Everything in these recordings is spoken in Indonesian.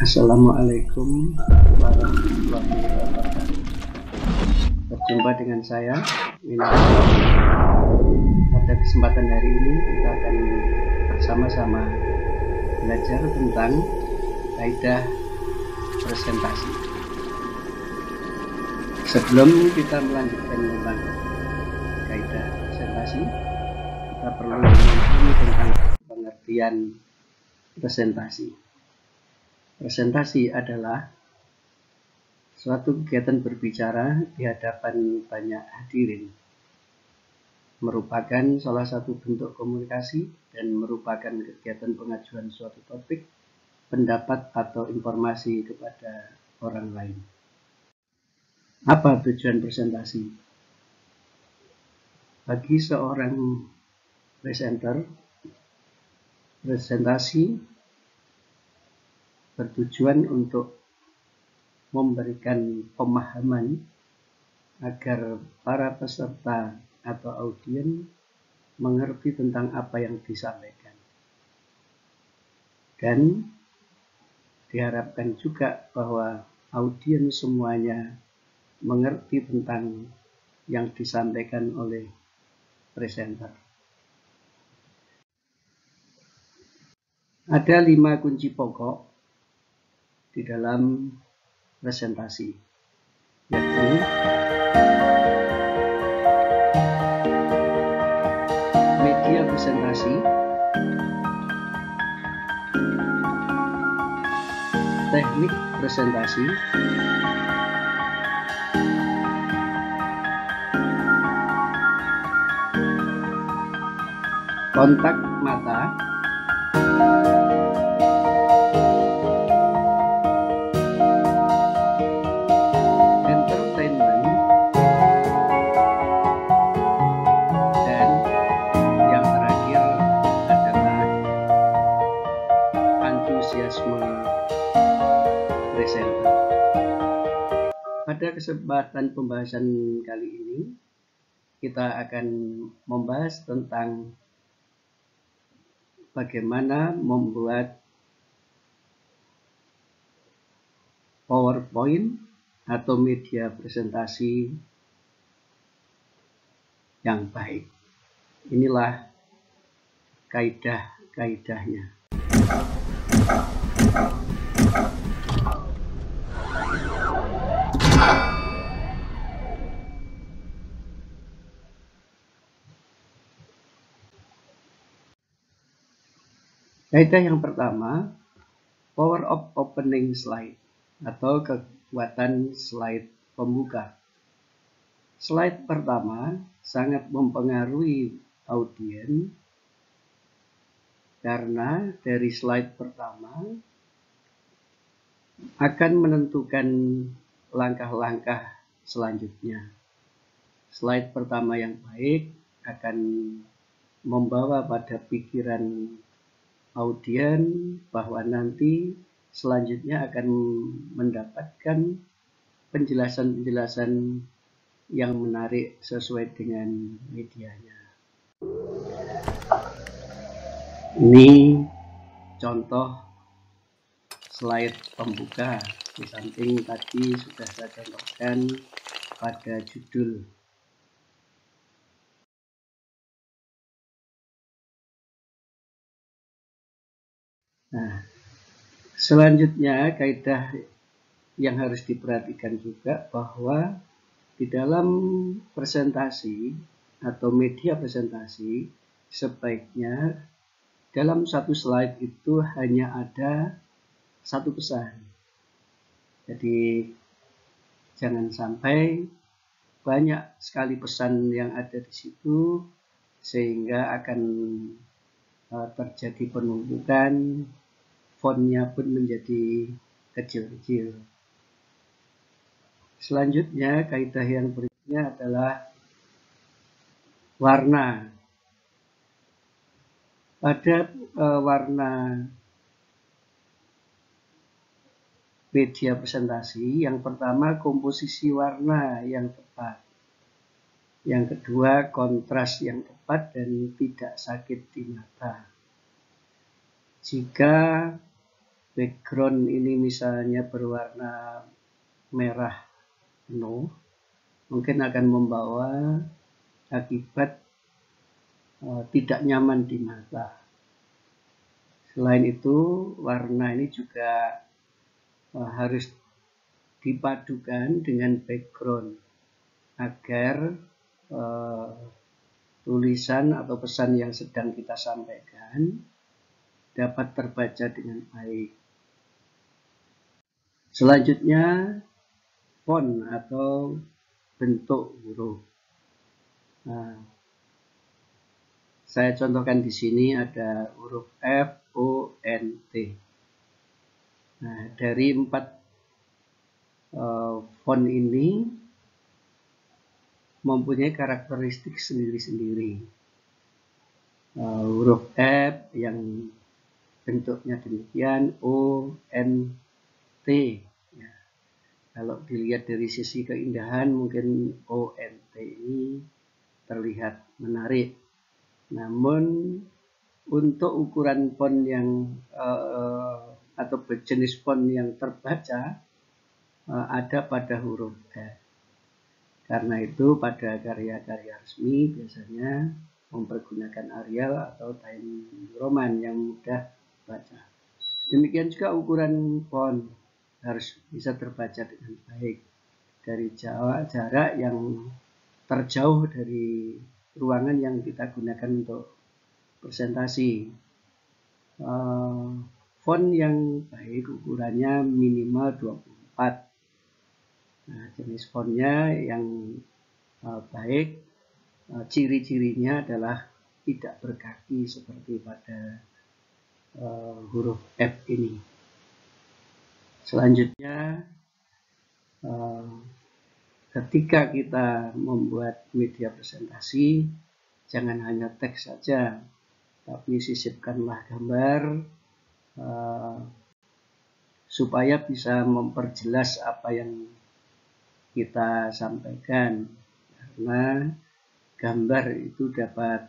Assalamualaikum warahmatullahi wabarakatuh. Berjumpa dengan saya, pada kesempatan hari ini kita akan bersama-sama belajar tentang kaidah presentasi. Sebelum kita melanjutkan tentang kaidah presentasi, kita perlu memahami tentang pengertian presentasi. Presentasi adalah suatu kegiatan berbicara di hadapan banyak hadirin, merupakan salah satu bentuk komunikasi dan merupakan kegiatan pengajuan suatu topik, pendapat atau informasi kepada orang lain. Apa tujuan presentasi? Bagi seorang presenter, presentasi bertujuan untuk memberikan pemahaman agar para peserta atau audiens mengerti tentang apa yang disampaikan. Dan diharapkan juga bahwa audiens semuanya mengerti tentang yang disampaikan oleh presenter. Ada 5 kunci pokok di dalam presentasi, yaitu media presentasi, teknik presentasi, kontak mata, presenter. Pada kesempatan pembahasan kali ini, kita akan membahas tentang bagaimana membuat PowerPoint atau media presentasi yang baik. Inilah kaidah-kaidahnya. Kaidah yang pertama, power of opening slide atau kekuatan slide pembuka. Slide pertama sangat mempengaruhi audiens karena dari slide pertama akan menentukan langkah-langkah selanjutnya. Slide pertama yang baik akan membawa pada pikiran audiens bahwa nanti selanjutnya akan mendapatkan penjelasan-penjelasan yang menarik sesuai dengan medianya. Ini contoh slide pembuka, di samping tadi sudah saya contohkan pada judul. Nah, selanjutnya kaidah yang harus diperhatikan juga bahwa di dalam presentasi atau media presentasi sebaiknya dalam satu slide itu hanya ada satu pesan. Jadi jangan sampai banyak sekali pesan yang ada di situ sehingga akan terjadi penumpukan, fontnya pun menjadi kecil-kecil. Selanjutnya, kaidah yang berikutnya adalah warna. Pada warna media presentasi, yang pertama komposisi warna yang tepat. Yang kedua kontras yang tepat dan tidak sakit di mata. Jika background ini misalnya berwarna merah penuh, mungkin akan membawa akibat tidak nyaman di mata. Selain itu, warna ini juga harus dipadukan dengan background agar tulisan atau pesan yang sedang kita sampaikan dapat terbaca dengan baik. Selanjutnya, font atau bentuk huruf. Nah, saya contohkan di sini ada huruf F, O, N, T. Nah, dari 4 font ini mempunyai karakteristik sendiri-sendiri. Huruf F yang bentuknya demikian, O, N, T. Ya. Kalau dilihat dari sisi keindahan, mungkin O, N, T ini terlihat menarik. Namun untuk ukuran font yang atau jenis font yang terbaca ada pada huruf F. Karena itu pada karya-karya resmi biasanya mempergunakan Arial atau Times New Roman yang mudah baca. Demikian juga ukuran font harus bisa terbaca dengan baik dari jarak yang terjauh dari ruangan yang kita gunakan untuk presentasi. Font yang baik ukurannya minimal 24. Nah, jenis fontnya yang baik, ciri-cirinya adalah tidak berkaki seperti pada huruf F ini. Selanjutnya, ketika kita membuat media presentasi, jangan hanya teks saja, tapi sisipkanlah gambar supaya bisa memperjelas apa yang kita sampaikan, karena gambar itu dapat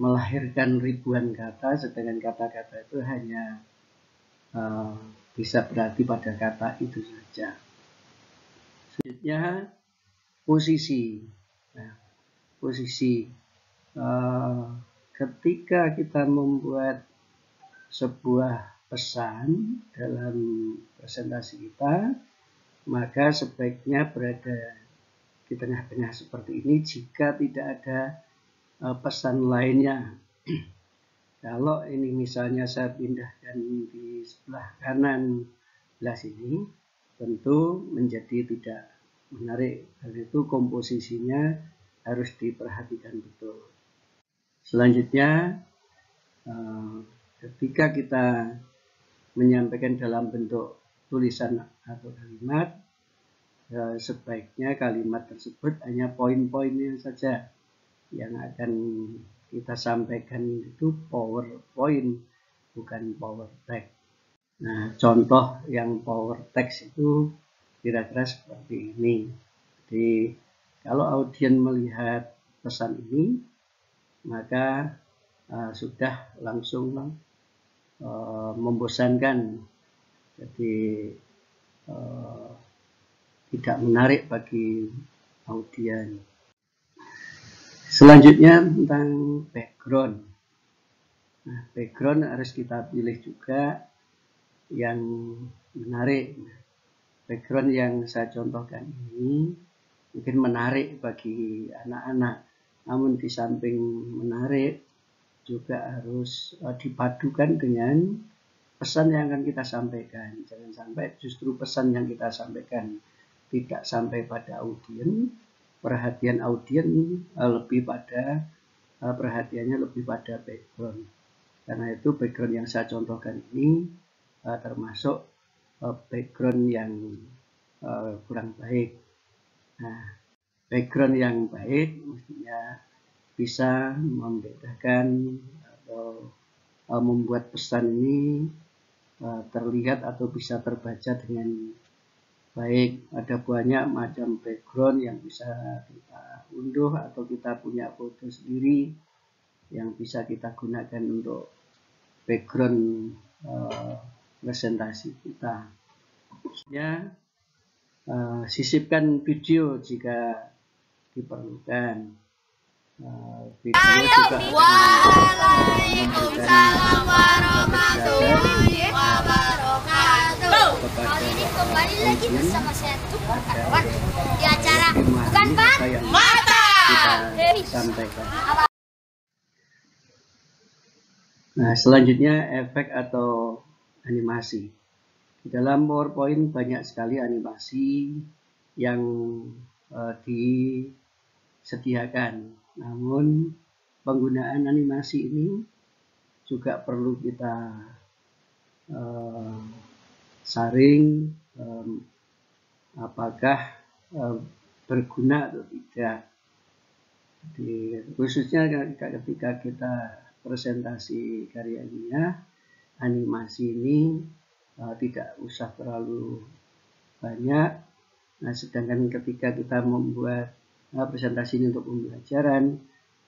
melahirkan ribuan kata, sedangkan kata-kata itu hanya bisa berarti pada kata itu saja. Selanjutnya, posisi. Nah, posisi ketika kita membuat sebuah pesan dalam presentasi kita, maka sebaiknya berada di tengah-tengah seperti ini jika tidak ada pesan lainnya. Kalau ini misalnya saya pindahkan di sebelah kanan belah sini, tentu menjadi tidak menarik. Karena itu komposisinya harus diperhatikan betul. Selanjutnya, ketika kita menyampaikan dalam bentuk tulisan atau kalimat, sebaiknya kalimat tersebut hanya poin-poinnya saja yang akan kita sampaikan itu PowerPoint, bukan power text. Nah, contoh yang power text itu kira-kira seperti ini. Jadi, kalau audien melihat pesan ini, maka sudah langsung membosankan. Jadi, tidak menarik bagi audien. Selanjutnya tentang background. Nah, background harus kita pilih juga yang menarik. Background yang saya contohkan ini mungkin menarik bagi anak-anak, namun di samping menarik juga harus dipadukan dengan pesan yang akan kita sampaikan. Jangan sampai justru pesan yang kita sampaikan tidak sampai pada audien, perhatian audien lebih pada perhatiannya lebih pada background. Karena itu background yang saya contohkan ini termasuk background yang kurang baik. Nah, background yang baik mestinya bisa membedakan atau membuat pesan ini terlihat atau bisa terbaca dengan baik. Ada banyak macam background yang bisa kita unduh atau kita punya foto sendiri. yang bisa kita gunakan untuk background presentasi kita. Ya, sisipkan video jika diperlukan. Video juga Waalaikumsalam warahmatullahi wabarakatuh. Kali ini kembali lagi bersama saya Tukar Kawan di acara Bukan Mata kita sampaikan. Nah, selanjutnya efek atau animasi. Di dalam PowerPoint banyak sekali animasi yang disediakan. Namun penggunaan animasi ini juga perlu kita saring apakah berguna atau tidak. Khususnya ketika kita presentasi karya ilmiah, animasi ini tidak usah terlalu banyak. Nah, sedangkan ketika kita membuat presentasi ini untuk pembelajaran,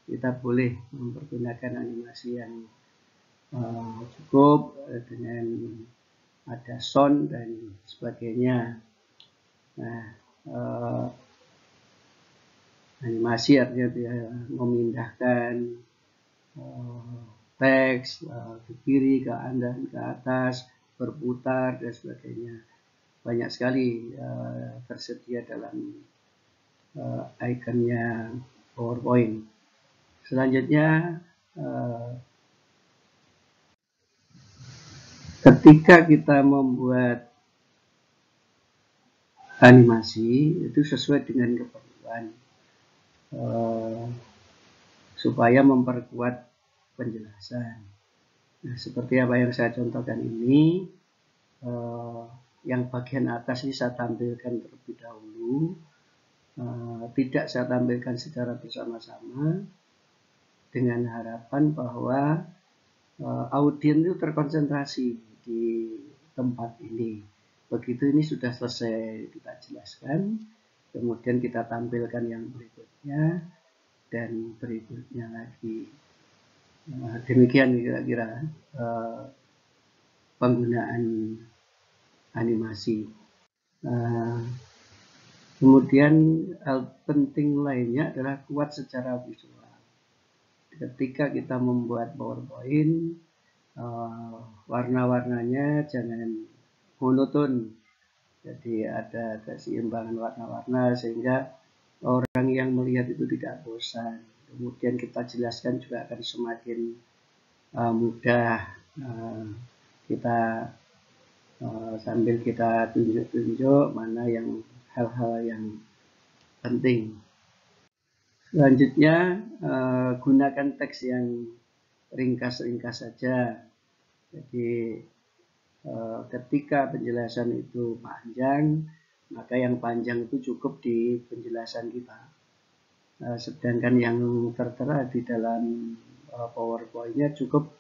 kita boleh mempergunakan animasi yang cukup dengan ada sound dan sebagainya. Nah, animasi artinya dia memindahkan teks ke kiri, ke kanan, ke atas, berputar dan sebagainya. Banyak sekali tersedia dalam ikonnya PowerPoint. Selanjutnya, ketika kita membuat animasi itu sesuai dengan keperluan, supaya memperkuat penjelasan. Nah, seperti apa yang saya contohkan ini, yang bagian atas ini saya tampilkan terlebih dahulu, tidak saya tampilkan secara bersama-sama dengan harapan bahwa audiens itu terkonsentrasi di tempat ini. Begitu ini sudah selesai kita jelaskan, kemudian kita tampilkan yang berikutnya dan berikutnya lagi. Demikian kira-kira penggunaan animasi. Kemudian hal penting lainnya adalah kuat secara visual. Ketika kita membuat PowerPoint, warna-warnanya jangan monoton. Jadi ada keseimbangan warna-warna sehingga orang yang melihat itu tidak bosan. Kemudian kita jelaskan juga akan semakin mudah. Kita sambil kita tunjuk-tunjuk mana yang hal-hal yang penting. Selanjutnya, gunakan teks yang ringkas-ringkas saja. Jadi ketika penjelasan itu panjang, maka yang panjang itu cukup di penjelasan kita. Sedangkan yang tertera di dalam PowerPoint-nya cukup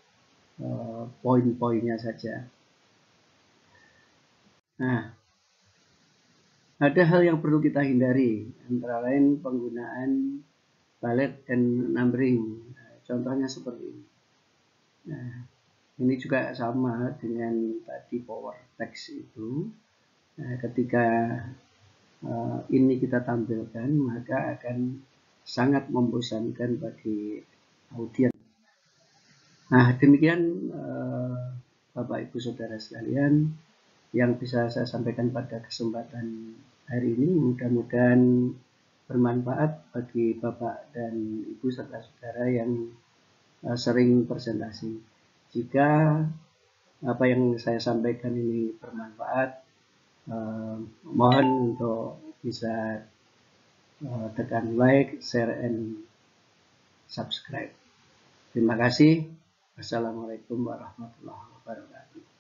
poin-poinnya saja. Nah, ada hal yang perlu kita hindari, antara lain penggunaan bullet and numbering. Contohnya seperti ini. Nah, ini juga sama dengan tadi power text itu. Nah, ketika ini kita tampilkan, maka akan sangat membosankan bagi audiens. Nah, demikian Bapak Ibu Saudara sekalian yang bisa saya sampaikan pada kesempatan hari ini. Mudah-mudahan bermanfaat bagi Bapak dan Ibu serta saudara yang sering presentasi. Jika apa yang saya sampaikan ini bermanfaat, mohon untuk bisa tekan like, share, and subscribe. Terima kasih. Wassalamualaikum warahmatullahi wabarakatuh.